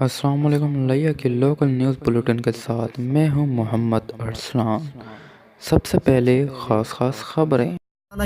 السلام علیکم لیا کے لوکل نیوز بلیٹن کے ساتھ میں ہوں محمد ارسلان۔ سب سے پہلے خاص خبریں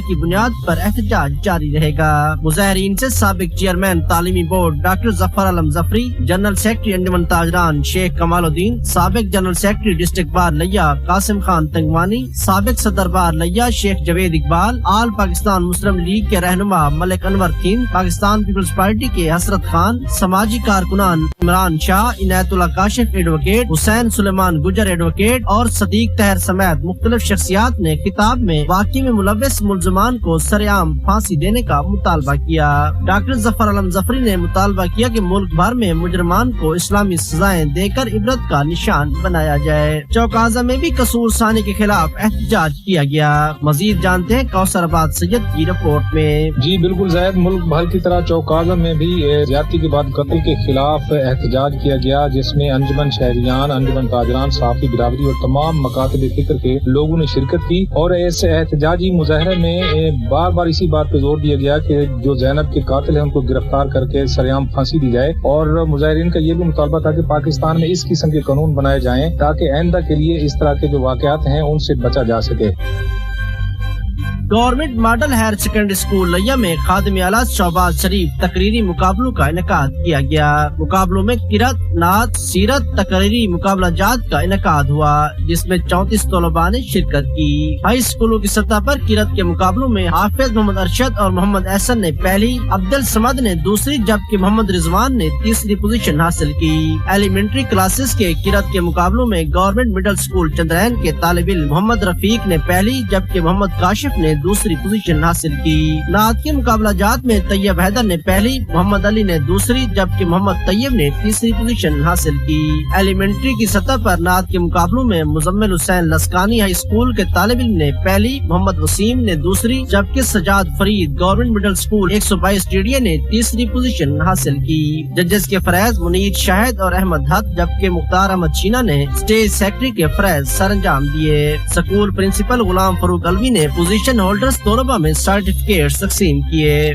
کی بنیاد پر احتجاج جاری رہے گا۔ مظاہرین سے سابق چیئرمین تعلیمی بورڈ ڈاکٹر ظفر علم ظفری، جنرل سیکرٹری انجمن تاجران شیخ کمال الدین، سابق جنرل سیکرٹری ڈسٹرکٹ بار لیا قاسم خان تنگوانی، سابق صدر بار لیا شیخ جوید اقبال، آل پاکستان مسلم لیگ کے رہنما ملک انور تین، پاکستان پیپلز پارٹی کے حسرت خان، سماجی کارکنان عمران شاہ، عنایت اللہ کاشف ایڈوکیٹ، حسین سلیمان گجر ایڈوکیٹ اور صدیق طاہر سمیت مختلف شخصیات نے خطاب میں واقعے میں ملوث ملزمان کو سرعام پھانسی دینے کا مطالبہ کیا۔ ڈاکٹر ظفر علم ظفری نے مطالبہ کیا کہ ملک بھر میں مجرمان کو اسلامی سزائیں دے کر عبرت کا نشان بنایا جائے۔ چوک اعظم میں بھی قصور ثانی کے خلاف احتجاج کیا گیا۔ مزید جانتے ہیں کوثر آباد سید کی رپورٹ میں۔ جی بالکل زید، ملک بھر کی طرح چوک اعظم میں بھی زیادتی کے بعد قتل کے خلاف احتجاج کیا گیا، جس میں انجمن شہریان، انجمن تاجران، صحافی برادری اور تمام مکاتب فکر کے لوگوں نے شرکت کی، اور اس احتجاجی مظاہرے میں بار بار اسی بات پہ زور دیا گیا کہ جو زینب کے قاتل ہیں ان کو گرفتار کر کے سرعام پھانسی دی جائے، اور مظاہرین کا یہ بھی مطالبہ تھا کہ پاکستان میں اس قسم کے قانون بنائے جائیں تاکہ آئندہ کے لیے اس طرح کے جو واقعات ہیں ان سے بچا جا سکے۔ Government model higher secondary school لیا میں خادم اعلیٰ شہباز شریف تقریری مقابلوں کا انعقاد کیا گیا۔ مقابلوں میں قرأت، نعت، سیرت، تقریری مقابلہ جات کا انعقاد ہوا، جس میں 34 طلباء نے شرکت کی۔ ہائی اسکولوں کی سطح پر قرأت کے مقابلوں میں حافظ محمد ارشد اور محمد احسن نے پہلی، عبدالصمد نے دوسری جبکہ محمد رضوان نے تیسری پوزیشن حاصل کی۔ ایلیمنٹری کلاسز کے قرأت کے مقابلوں میں گورنمنٹ مڈل اسکول چندرین کے طالب علم محمد رفیق نے پہلی جبکہ محمد کاشف نے دوسری پوزیشن حاصل کی۔ نعت کے مقابلہ جات میں طیب حیدر نے پہلی، محمد علی نے دوسری جبکہ محمد طیب نے تیسری پوزیشن حاصل کی۔ ایلیمنٹری کی سطح پر نعت کے مقابلوں میں مزمل حسین لسکانی ہائی اسکول کے طالب علم نے پہلی، محمد وسیم نے دوسری جبکہ Sajjad Farid government middle school 122 ٹیڈیا نے تیسری پوزیشن حاصل کی۔ ججز کے فریض منیر شاہد اور احمد حق جبکہ مختار احمد چینا نے اسٹیج سیکرٹری کے فریض سر انجام دیے۔ اسکول پرنسپل غلام فاروق علوی نے پوزیشن ہولڈرز طلباء میں سرٹیفکیٹ تقسیم کیے۔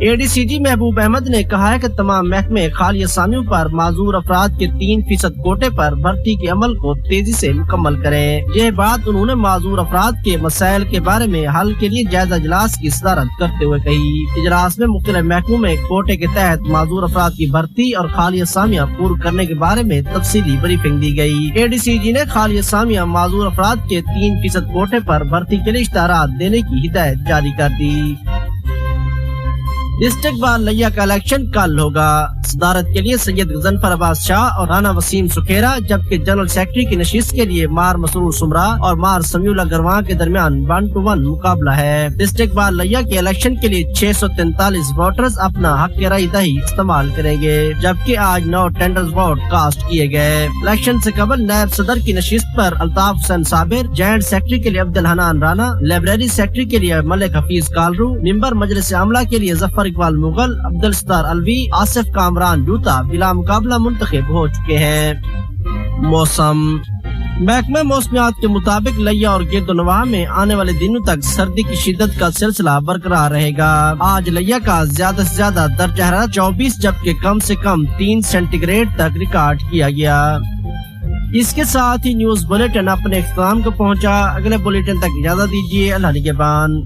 اے ڈی سی جی محبوب احمد نے کہا ہے کہ تمام محکمے خالی اسامیوں پر معذور افراد کے 3% کوٹے پر بھرتی کے عمل کو تیزی سے مکمل کریں۔ یہ بات انہوں نے معذور افراد کے مسائل کے بارے میں حل کے لیے جائزہ اجلاس کی صدارت کرتے ہوئے کہی۔ اجلاس میں مختلف محکموں میں کوٹے کے تحت معذور افراد کی بھرتی اور خالی اسامیاں پور کرنے کے بارے میں تفصیلی بریفنگ دی گئی۔ اے ڈی سی جی نے خالی اسامیاں معذور افراد کے 3% کوٹے پر بھرتی کے لیے اشتہارات دینے کی ہدایت جاری کر دی۔ ڈسٹرکٹ بار لیا کا الیکشن کل ہوگا۔ صدارت کے لیے سید غضنفر عباس شاہ اور رانا وسیم سکھیرا جبکہ جنرل سیکرٹری کی نشست کے لیے مار مسرور سمرا اور مار سمیولہ گرواں کے درمیان 1-1 مقابلہ ہے۔ ڈسٹرکٹ بار لیا کے الیکشن کے لیے 643 ووٹرز اپنا حق رائے دہی استعمال کریں گے، جبکہ آج 9 ٹینڈرز ووٹ کاسٹ کیے گئے۔ الیکشن سے قبل نائب صدر کی نشست پر الطاف حسین صابر، جوائنٹ سیکرٹری کے لیے عبدالحنان رانا، لائبریری سیکرٹری کے لیے ملک حفیظ کالرو، ممبر مجلس عملہ کے لیے ظفر اقبال مغل، عبدالستار الوی، آصف کامران جوتا بلا مقابلہ منتخب ہو چکے ہیں۔ موسم محکمہ موسمیات کے مطابق لیا اور گرد و نواح میں آنے والے دنوں تک سردی کی شدت کا سلسلہ برقرار رہے گا۔ آج لیا کا زیادہ سے زیادہ درجہ حرارت 24 جبکہ کم سے کم 3 سینٹی گریڈ تک ریکارڈ کیا گیا۔ اس کے ساتھ ہی نیوز بلیٹن اپنے اختتام کو پہنچا۔ اگلے بلیٹن تک اجازت دیجیے۔ اللہ نگہبان۔